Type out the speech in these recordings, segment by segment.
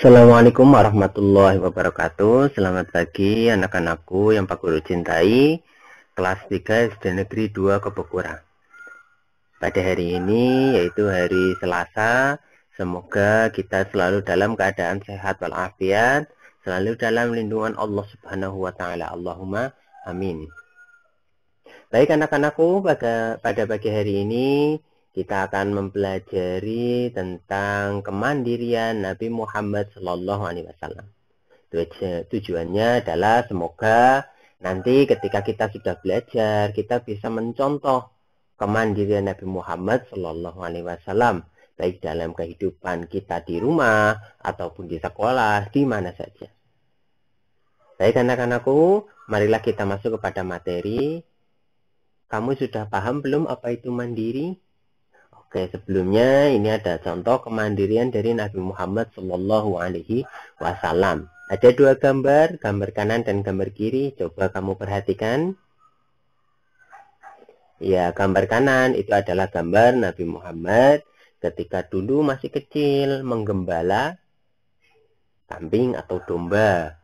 Assalamualaikum warahmatullahi wabarakatuh. Selamat pagi anak-anakku yang Pak Guru cintai. Kelas 3 SD Negeri 2 Kebekura. Pada hari ini yaitu hari Selasa, semoga kita selalu dalam keadaan sehat walafiat, selalu dalam lindungan Allah Subhanahu wa taala. Allahumma amin. Baik anak-anakku, pada pagi hari ini kita akan mempelajari tentang kemandirian Nabi Muhammad SAW. Tujuannya adalah semoga nanti ketika kita sudah belajar, kita bisa mencontoh kemandirian Nabi Muhammad SAW, baik dalam kehidupan kita di rumah ataupun di sekolah, di mana saja. Baik anak-anakku, marilah kita masuk kepada materi. Kamu sudah paham belum apa itu mandiri? Oke, sebelumnya ini ada contoh kemandirian dari Nabi Muhammad SAW. Ada dua gambar kanan dan gambar kiri. Coba kamu perhatikan. Ya, gambar kanan itu adalah gambar Nabi Muhammad ketika dulu masih kecil menggembala kambing atau domba.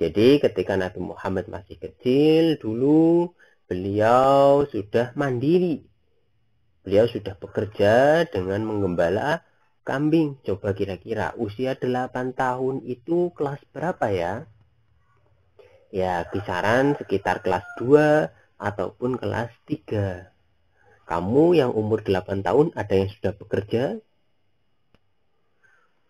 Jadi ketika Nabi Muhammad masih kecil dulu, beliau sudah mandiri. Beliau sudah bekerja dengan menggembala kambing. Coba kira-kira usia 8 tahun itu kelas berapa ya? Ya, kisaran sekitar kelas 2 ataupun kelas 3. Kamu yang umur 8 tahun ada yang sudah bekerja?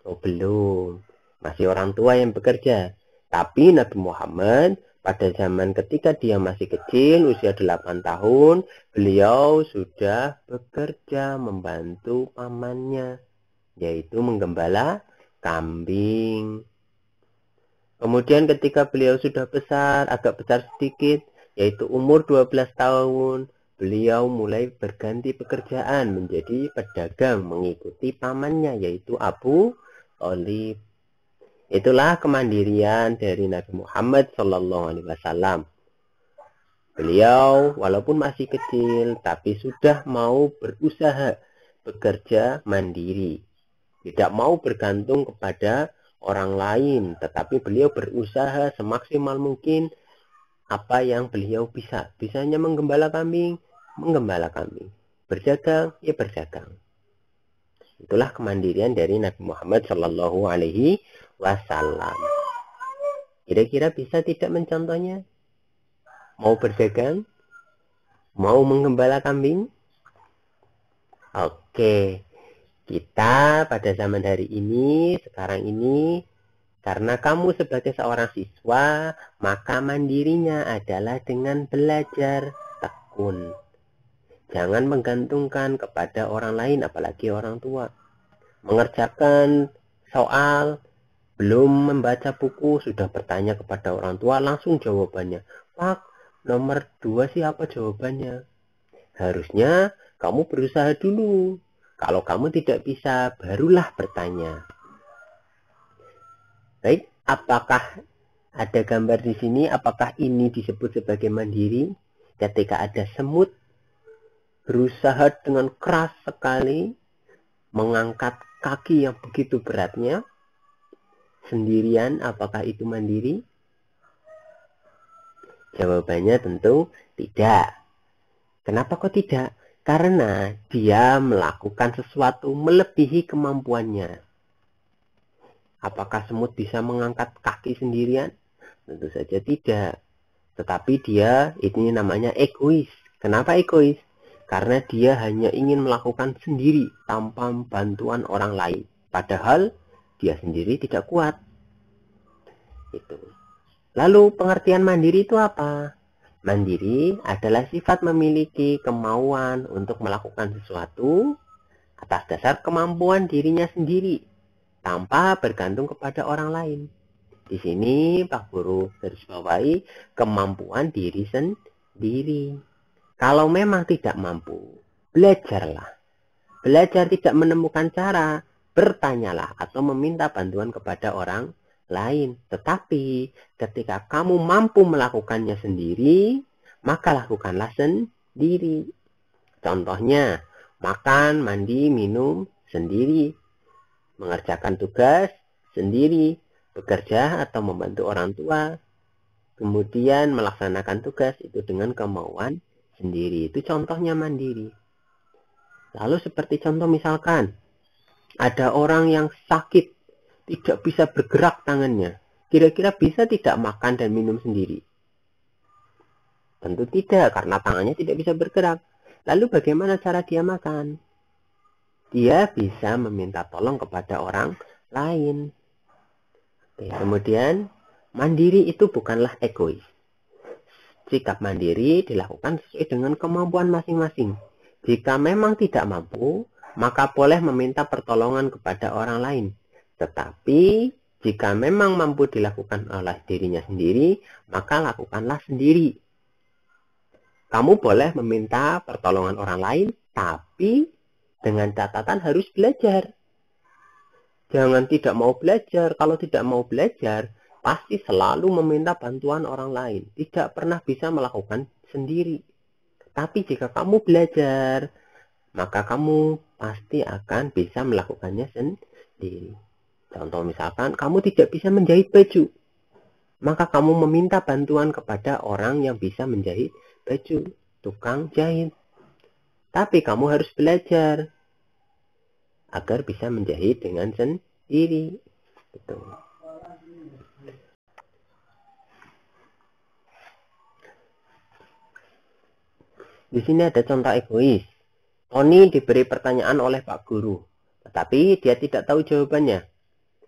Oh, belum. Masih orang tua yang bekerja. Tapi Nabi Muhammad pada zaman ketika dia masih kecil, usia 8 tahun, beliau sudah bekerja membantu pamannya, yaitu menggembala kambing. Kemudian ketika beliau sudah besar, agak besar sedikit, yaitu umur 12 tahun, beliau mulai berganti pekerjaan menjadi pedagang mengikuti pamannya, yaitu Abu Thalib. Itulah kemandirian dari Nabi Muhammad SAW. Beliau walaupun masih kecil, tapi sudah mau berusaha bekerja mandiri. Tidak mau bergantung kepada orang lain, tetapi beliau berusaha semaksimal mungkin apa yang beliau bisa. Bisanya menggembala kambing, menggembala kambing. Berdagang, ya berdagang. Itulah kemandirian dari Nabi Muhammad SAW. Kira-kira bisa tidak mencontohnya? Mau berdagang? Mau menggembala kambing? Oke, kita pada zaman hari ini, sekarang ini, karena kamu sebagai seorang siswa, maka mandirinya adalah dengan belajar tekun. Jangan menggantungkan kepada orang lain, apalagi orang tua. Mengerjakan soal, belum membaca buku, sudah bertanya kepada orang tua, langsung jawabannya. Pak, nomor 2 siapa jawabannya? Harusnya kamu berusaha dulu. Kalau kamu tidak bisa, barulah bertanya. Baik, apakah ada gambar di sini? Apakah ini disebut sebagai mandiri? Ketika ada semut, berusaha dengan keras sekali mengangkat kaki yang begitu beratnya sendirian, apakah itu mandiri? Jawabannya tentu tidak. Kenapa kok tidak? Karena dia melakukan sesuatu melebihi kemampuannya. Apakah semut bisa mengangkat kaki sendirian? Tentu saja tidak. Tetapi dia, ini namanya egois. Kenapa egois? Karena dia hanya ingin melakukan sendiri tanpa bantuan orang lain. Padahal dia sendiri tidak kuat. Itu. Lalu pengertian mandiri itu apa? Mandiri adalah sifat memiliki kemauan untuk melakukan sesuatu atas dasar kemampuan dirinya sendiri tanpa bergantung kepada orang lain. Di sini Pak Guru garis bawahi kemampuan diri sendiri. Kalau memang tidak mampu, belajarlah. Belajar tidak menemukan cara, bertanyalah atau meminta bantuan kepada orang lain. Tetapi ketika kamu mampu melakukannya sendiri, maka lakukanlah sendiri. Contohnya, makan, mandi, minum sendiri. Mengerjakan tugas sendiri, bekerja atau membantu orang tua, kemudian melaksanakan tugas itu dengan kemauan sendiri. Itu contohnya mandiri. Lalu seperti contoh misalkan, ada orang yang sakit, tidak bisa bergerak tangannya. Kira-kira bisa tidak makan dan minum sendiri? Tentu tidak, karena tangannya tidak bisa bergerak. Lalu bagaimana cara dia makan? Dia bisa meminta tolong kepada orang lain. Oke, kemudian, mandiri itu bukanlah egois. Sikap mandiri dilakukan sesuai dengan kemampuan masing-masing. Jika memang tidak mampu, maka boleh meminta pertolongan kepada orang lain. Tetapi, jika memang mampu dilakukan oleh dirinya sendiri, maka lakukanlah sendiri. Kamu boleh meminta pertolongan orang lain, tapi dengan catatan harus belajar. Jangan tidak mau belajar. Kalau tidak mau belajar, pasti selalu meminta bantuan orang lain. Tidak pernah bisa melakukan sendiri. Tapi jika kamu belajar, maka kamu pasti akan bisa melakukannya sendiri. Contoh misalkan, kamu tidak bisa menjahit baju. Maka kamu meminta bantuan kepada orang yang bisa menjahit baju, tukang jahit. Tapi kamu harus belajar agar bisa menjahit dengan sendiri. Gitu. Di sini ada contoh egois. Tony diberi pertanyaan oleh Pak Guru, tetapi dia tidak tahu jawabannya.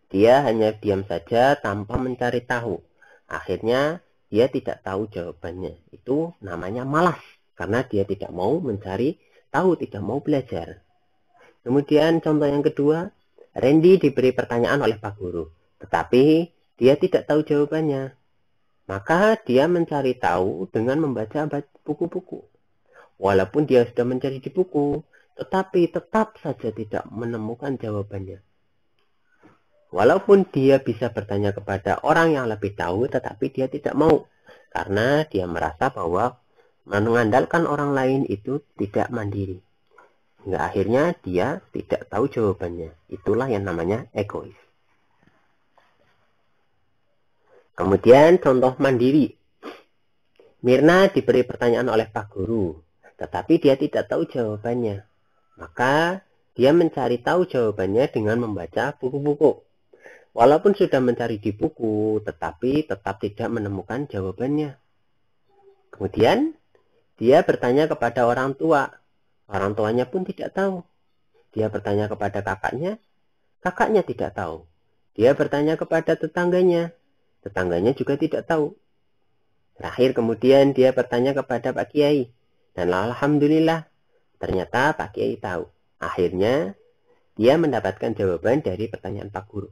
Dia hanya diam saja tanpa mencari tahu. Akhirnya dia tidak tahu jawabannya. Itu namanya malas, karena dia tidak mau mencari tahu, tidak mau belajar. Kemudian contoh yang kedua, Randy diberi pertanyaan oleh Pak Guru, tetapi dia tidak tahu jawabannya. Maka dia mencari tahu dengan membaca buku-buku. Walaupun dia sudah mencari di buku, tetapi tetap saja tidak menemukan jawabannya. Walaupun dia bisa bertanya kepada orang yang lebih tahu, tetapi dia tidak mau. Karena dia merasa bahwa mengandalkan orang lain itu tidak mandiri. Hingga akhirnya dia tidak tahu jawabannya. Itulah yang namanya egois. Kemudian contoh mandiri. Mirna diberi pertanyaan oleh Pak Guru, tetapi dia tidak tahu jawabannya. Maka dia mencari tahu jawabannya dengan membaca buku-buku. Walaupun sudah mencari di buku, tetapi tetap tidak menemukan jawabannya. Kemudian dia bertanya kepada orang tua. Orang tuanya pun tidak tahu. Dia bertanya kepada kakaknya. Kakaknya tidak tahu. Dia bertanya kepada tetangganya. Tetangganya juga tidak tahu. Terakhir kemudian dia bertanya kepada Pak Kiai. Dan alhamdulillah, ternyata Pak Kiai tahu. Akhirnya, dia mendapatkan jawaban dari pertanyaan Pak Guru.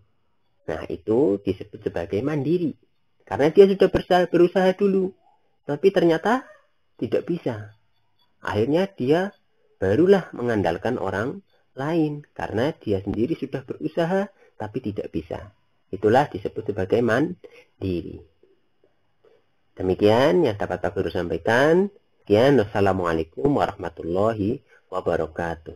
Nah, itu disebut sebagai mandiri. Karena dia sudah berusaha dulu. Tapi ternyata tidak bisa. Akhirnya dia barulah mengandalkan orang lain. Karena dia sendiri sudah berusaha, tapi tidak bisa. Itulah disebut sebagai mandiri. Demikian yang dapat Pak Guru sampaikan. Sekian, wassalamualaikum warahmatullahi wabarakatuh.